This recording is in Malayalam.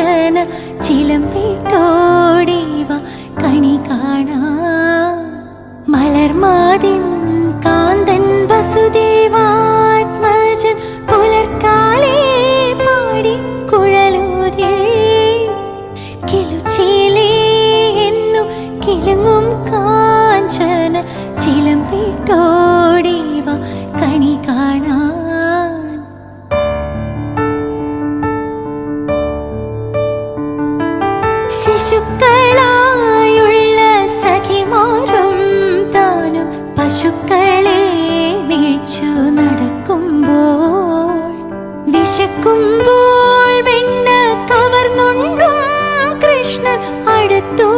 കാഞ്ചന ചിലമ്പിട്ടോടിവ കണി കാണാ മലർമാതിൻ കാന്തൻ വസുദേവാത്മജൻ പുലർക്കാലേ പാടി കുഴലൂതേ കിലുച്ചിലേ എന്നു കിലുങ്ങും കാഞ്ചന ചിലമ്പിട്ടോടിവ കണി കാണാൻ ശിശുക്കളായുള്ള സഖിമാരും താനും പശുക്കളെ മേച്ചു നടക്കുമ്പോൾ വിശക്കുമ്പോൾ വെണ്ണ കവർന്നുണ്ടും കൃഷ്ണൻ അടുത്തു